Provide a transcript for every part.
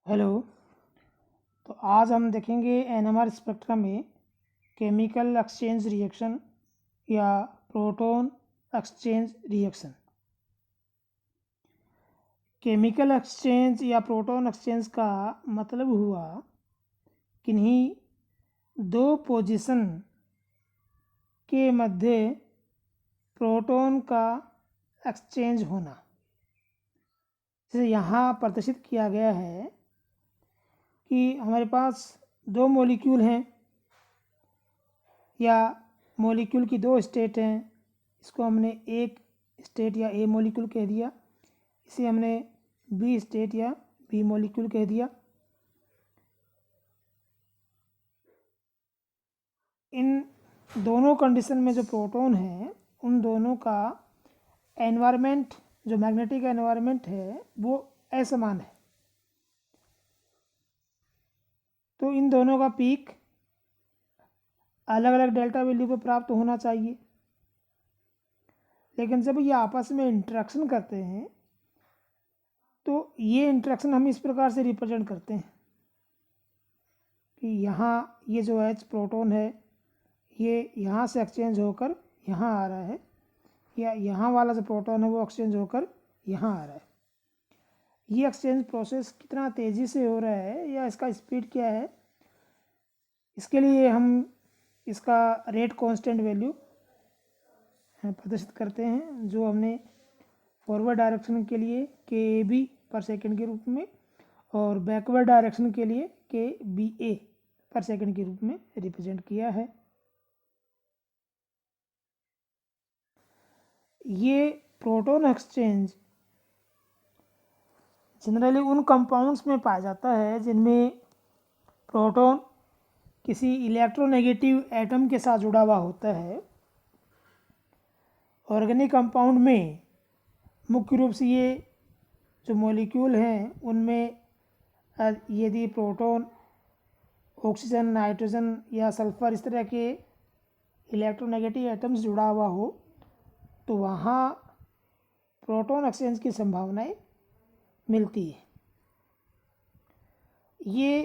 Hello. तो आज हम देखेंगे एनएमआर स्पेक्ट्रम में केमिकल एक्सचेंज रिएक्शन या proton exchange reaction. Chemical exchange या प्रोटॉन एक्सचेंज का मतलब हुआ किन्हीं दो पोजीशन के मध्य प्रोटॉन का एक्सचेंज होना। जैसे यहाँ प्रदर्शित किया गया है कि हमारे पास दो मॉलिक्यूल हैं या मॉलिक्यूल की दो स्टेट हैं। इसको हमने एक स्टेट या ए मॉलिक्यूल कह दिया, इसे हमने बी स्टेट या बी मॉलिक्यूल कह दिया। इन दोनों कंडीशन में जो प्रोटॉन है उन दोनों का एनवायरनमेंट, जो मैग्नेटिक एनवायरनमेंट है, वो असमान है। तो इन दोनों का पीक अलग अलग डेल्टा वैल्यू पर प्राप्त होना चाहिए। लेकिन जब ये आपस में इंटरेक्शन करते हैं तो ये इंटरेक्शन हम इस प्रकार से रिप्रेजेंट करते हैं कि यहाँ ये जो H प्रोटॉन है ये यहाँ से एक्सचेंज होकर यहाँ आ रहा है, या यहाँ वाला जो प्रोटॉन है वो एक्सचेंज होकर यहाँ आ रहा है। ये एक्सचेंज प्रोसेस कितना तेज़ी से हो रहा है या इसका स्पीड क्या है, इसके लिए हम इसका रेट कांस्टेंट वैल्यू प्रदर्शित करते हैं, जो हमने फॉरवर्ड डायरेक्शन के लिए kAB पर सेकंड के रूप में और बैकवर्ड डायरेक्शन के लिए kBA पर सेकंड के रूप में रिप्रेजेंट किया है। ये प्रोटॉन एक्सचेंज जनरली उन कंपाउंड्स में पाया जाता है जिनमें प्रोटॉन किसी इलेक्ट्रोनेगेटिव एटम के साथ जुड़ा हुआ होता है। ऑर्गेनिक कंपाउंड में मुख्य रूप से ये जो मॉलिक्यूल हैं उनमें यदि प्रोटॉन, ऑक्सीजन, नाइट्रोजन या सल्फर इस तरह के इलेक्ट्रोनेगेटिव एटम्स जुड़ा हुआ हो तो वहाँ प्रोटॉन एक्सचेंज की संभावनाएं मिलती है। ये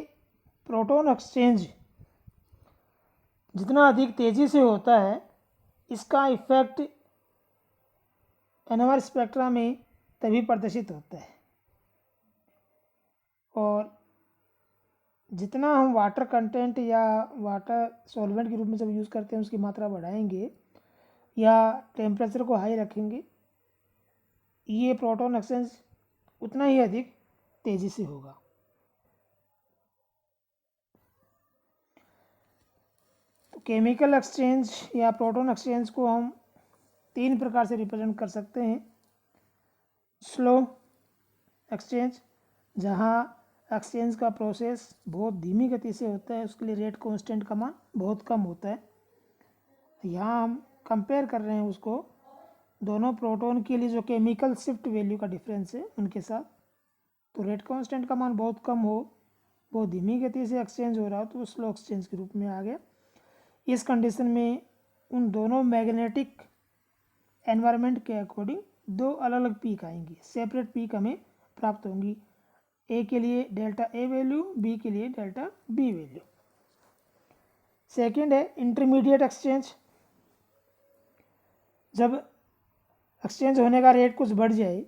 प्रोटॉन एक्सचेंज जितना अधिक तेज़ी से होता है इसका इफेक्ट एनएमआर स्पेक्ट्रा में तभी प्रदर्शित होता है। और जितना हम वाटर कंटेंट या वाटर सॉल्वेंट के रूप में जब यूज़ करते हैं उसकी मात्रा बढ़ाएंगे या टेम्परेचर को हाई रखेंगे, ये प्रोटॉन एक्सचेंज उतना ही अधिक तेज़ी से होगा। तो केमिकल एक्सचेंज या प्रोटॉन एक्सचेंज को हम तीन प्रकार से रिप्रेजेंट कर सकते हैं। स्लो एक्सचेंज, जहाँ एक्सचेंज का प्रोसेस बहुत धीमी गति से होता है, उसके लिए रेट कांस्टेंट का मान बहुत कम होता है। यहाँ हम कंपेयर कर रहे हैं उसको दोनों प्रोटॉन के लिए जो केमिकल शिफ्ट वैल्यू का डिफरेंस है उनके साथ। तो रेट कांस्टेंट का मान बहुत कम हो, बहुत धीमी गति से एक्सचेंज हो रहा हो तो वो स्लो एक्सचेंज के रूप में आ गया। इस कंडीशन में उन दोनों मैग्नेटिक एनवायरनमेंट के अकॉर्डिंग दो अलग अलग पीक आएंगी, सेपरेट पीक हमें प्राप्त होंगी। ए के लिए डेल्टा ए वैल्यू, बी के लिए डेल्टा बी वैल्यू। सेकेंड है इंटरमीडिएट एक्सचेंज। जब एक्सचेंज होने का रेट कुछ बढ़ जाए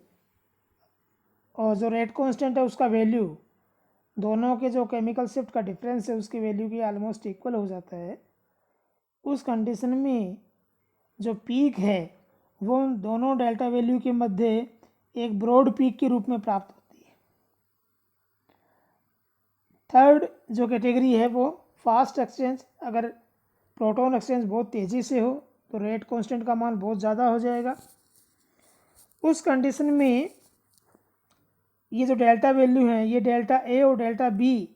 और जो रेट कांस्टेंट है उसका वैल्यू दोनों के जो केमिकल शिफ्ट का डिफरेंस है उसकी वैल्यू की ऑलमोस्ट इक्वल हो जाता है, उस कंडीशन में जो पीक है वो दोनों डेल्टा वैल्यू के मध्य एक ब्रॉड पीक के रूप में प्राप्त होती है। थर्ड जो कैटेगरी है वो फास्ट एक्सचेंज। अगर प्रोटॉन एक्सचेंज बहुत तेज़ी से हो तो रेट कांस्टेंट का मान बहुत ज़्यादा हो जाएगा। उस कंडीशन में ये जो डेल्टा वैल्यू है ये डेल्टा ए और डेल्टा बी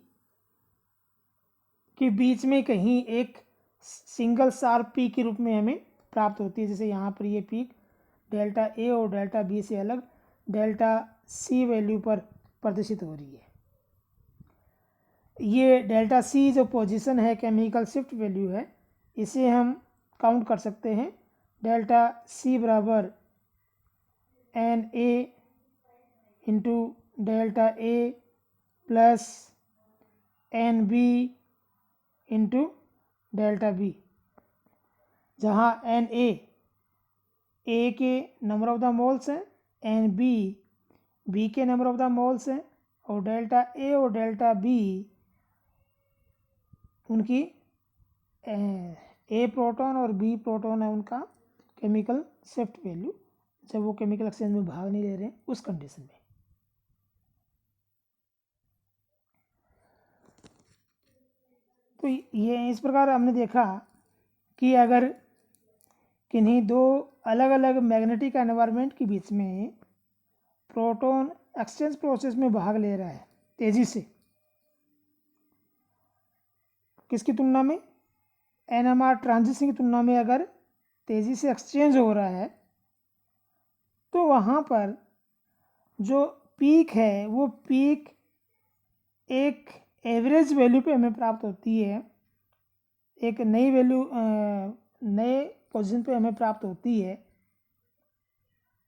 के बीच में कहीं एक सिंगल शार्प पीक के रूप में हमें प्राप्त होती है। जैसे यहाँ पर ये पीक डेल्टा ए और डेल्टा बी से अलग डेल्टा सी वैल्यू पर प्रदर्शित हो रही है। ये डेल्टा सी जो पोजीशन है केमिकल शिफ्ट वैल्यू है, इसे हम काउंट कर सकते हैं। डेल्टा सी बराबर N A into delta A plus N B into delta B, जहाँ एन ए के नंबर ऑफ द मोल्स हैं, एन बी के नंबर ऑफ द मोल्स हैं, और डेल्टा ए और डेल्टा बी उनकी ए प्रोटॉन और बी प्रोटॉन है उनका केमिकल शिफ्ट वैल्यू, जब वो केमिकल एक्सचेंज में भाग नहीं ले रहे हैं उस कंडीशन में। तो ये इस प्रकार हमने देखा कि अगर किन्हीं दो अलग अलग मैग्नेटिक एनवायरनमेंट के बीच में प्रोटॉन एक्सचेंज प्रोसेस में भाग ले रहा है तेजी से, किसकी तुलना में, एनएमआर ट्रांजिशन की तुलना में अगर तेजी से एक्सचेंज हो रहा है, तो वहाँ पर जो पीक है वो पीक एक एवरेज वैल्यू पे हमें प्राप्त होती है, एक नई वैल्यू नए पोजीशन पे हमें प्राप्त होती है।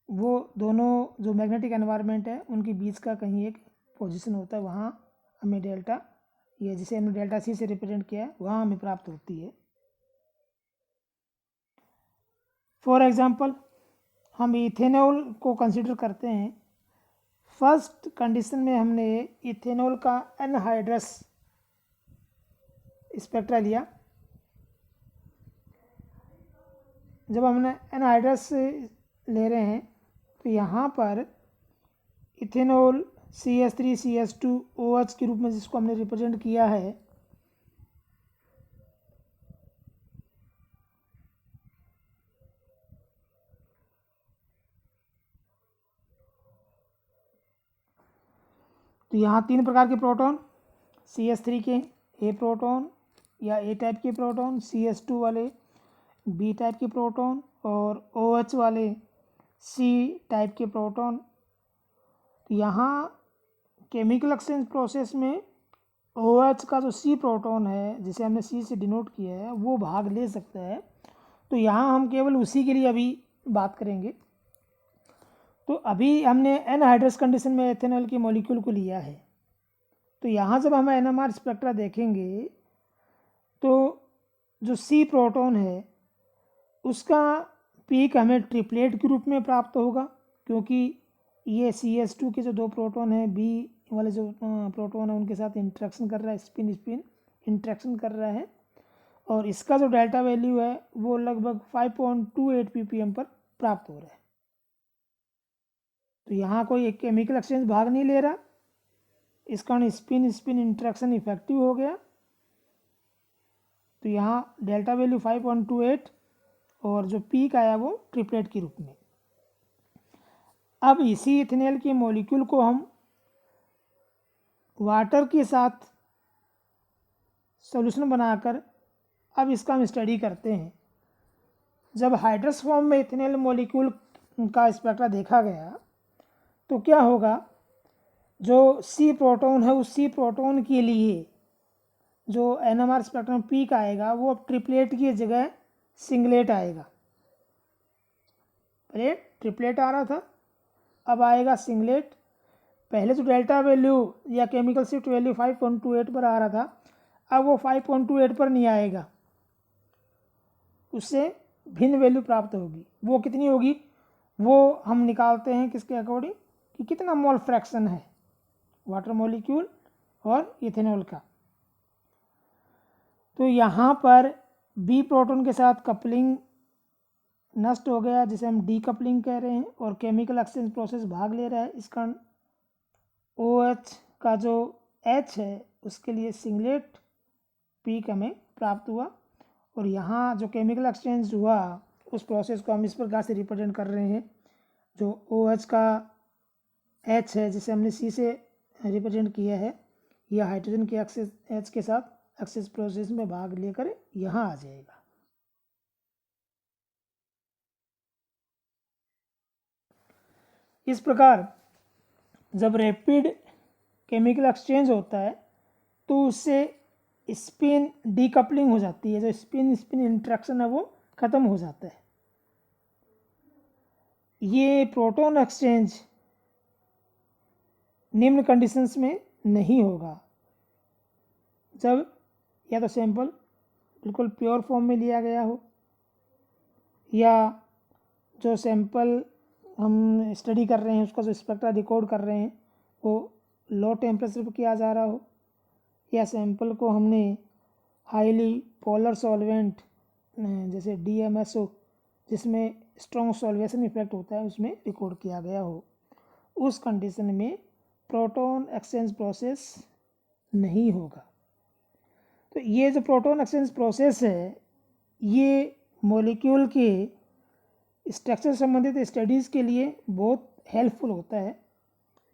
वो दोनों जो मैग्नेटिक एनवायरनमेंट है उनके बीच का कहीं एक पोजीशन होता है, वहाँ हमें डेल्टा, ये जिसे हमने डेल्टा सी से रिप्रेजेंट किया है, वहाँ हमें प्राप्त होती है। फॉर एग्जांपल हम इथेनॉल को कंसिडर करते हैं। फर्स्ट कंडीशन में हमने इथेनॉल का एनहाइड्रस स्पेक्ट्रा लिया। जब हमने एनहाइड्रस ले रहे हैं तो यहाँ पर इथेनॉल CH3CH2OH के रूप में जिसको हमने रिप्रेजेंट किया है, तो यहाँ तीन प्रकार के प्रोटॉन, CH3 के ए प्रोटॉन या ए टाइप के प्रोटॉन, CH2 वाले बी टाइप के प्रोटॉन और OH वाले सी टाइप के प्रोटॉन। तो यहाँ केमिकल एक्सचेंज प्रोसेस में OH का जो सी प्रोटॉन है, जिसे हमने सी से डिनोट किया है, वो भाग ले सकता है। तो यहाँ हम केवल उसी के लिए अभी बात करेंगे। तो अभी हमने एनहाइड्रस कंडीशन में एथेनॉल के मॉलिक्यूल को लिया है। तो यहाँ जब हम एनएमआर स्पेक्ट्रा देखेंगे तो जो सी प्रोटॉन है उसका पीक हमें ट्रिपलेट के रूप में प्राप्त होगा, क्योंकि ये CH2 के जो दो प्रोटॉन हैं, बी वाले जो प्रोटॉन है उनके साथ इंट्रैक्शन कर रहा है, स्पिन स्पिन इंट्रैक्शन कर रहा है, और इसका जो डेल्टा वैल्यू है वो लगभग 5.28 ppm पर प्राप्त हो रहा है। तो यहाँ कोई एक केमिकल एक्सचेंज भाग नहीं ले रहा, इस कारण स्पिन स्पिन इंट्रैक्शन इफेक्टिव हो गया। तो यहाँ डेल्टा वैल्यू 5.28 और जो पीक आया वो ट्रिपलेट के रूप में। अब इसी इथेनॉल के मॉलिक्यूल को हम वाटर के साथ सॉल्यूशन बनाकर अब इसका हम स्टडी करते हैं। जब हाइड्रस फॉर्म में इथेनॉल मॉलिक्यूल का स्पेक्ट्रा देखा गया तो क्या होगा, जो सी प्रोटॉन है उस सी प्रोटॉन के लिए जो एनएमआर स्पेक्ट्रम पीक आएगा वो अब ट्रिपलेट की जगह सिंगलेट आएगा। पहले ट्रिपलेट आ रहा था, अब आएगा सिंगलेट। पहले जो डेल्टा वैल्यू या केमिकल शिफ्ट वैल्यू 5.28 पर आ रहा था, अब वो 5.28 पर नहीं आएगा, उससे भिन्न वैल्यू प्राप्त होगी। वो कितनी होगी वो हम निकालते हैं किसके अकॉर्डिंग, कि कितना मोल फ्रैक्शन है वाटर मॉलिक्यूल और इथेनॉल का। तो यहाँ पर बी प्रोटॉन के साथ कपलिंग नष्ट हो गया, जिसे हम डीकपलिंग कह रहे हैं, और केमिकल एक्सचेंज प्रोसेस भाग ले रहा है। इस कारण OH का जो H है उसके लिए सिंगलेट पीक हमें प्राप्त हुआ। और यहाँ जो केमिकल एक्सचेंज हुआ उस प्रोसेस को हम इस प्रकार से रिप्रेजेंट कर रहे हैं। जो OH का H है जिसे हमने C से रिप्रेजेंट किया है, यह हाइड्रोजन के H के साथ एक्सचेंज प्रोसेस में भाग लेकर यहाँ आ जाएगा। इस प्रकार जब रैपिड केमिकल एक्सचेंज होता है तो उससे स्पिन डीकपलिंग हो जाती है, जो स्पिन स्पिन इंट्रैक्शन है वो ख़त्म हो जाता है। ये प्रोटॉन एक्सचेंज निम्न कंडीशंस में नहीं होगा। जब या तो सैंपल बिल्कुल प्योर फॉर्म में लिया गया हो, या जो सैंपल हम स्टडी कर रहे हैं उसका जो स्पेक्ट्रा रिकॉर्ड कर रहे हैं वो लो टेम्परेचर पर किया जा रहा हो, या सैंपल को हमने हाईली पोलर सॉल्वेंट जैसे DMSO जिसमें स्ट्रॉन्ग सॉल्वेशन इफेक्ट होता है उसमें रिकॉर्ड किया गया हो, उस कंडीशन में प्रोटॉन एक्सचेंज प्रोसेस नहीं होगा। तो ये जो प्रोटॉन एक्सचेंज प्रोसेस है ये मॉलिक्यूल के स्ट्रक्चर संबंधित स्टडीज़ के लिए बहुत हेल्पफुल होता है।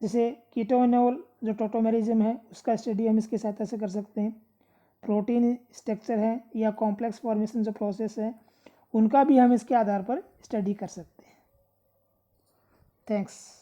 जैसे कीटोनॉल जो टोटोमेरिज्म है उसका स्टडी हम इसके सहायता से कर सकते हैं। प्रोटीन स्ट्रक्चर है या कॉम्प्लेक्स फॉर्मेशन जो प्रोसेस है उनका भी हम इसके आधार पर स्टडी कर सकते हैं। थैंक्स।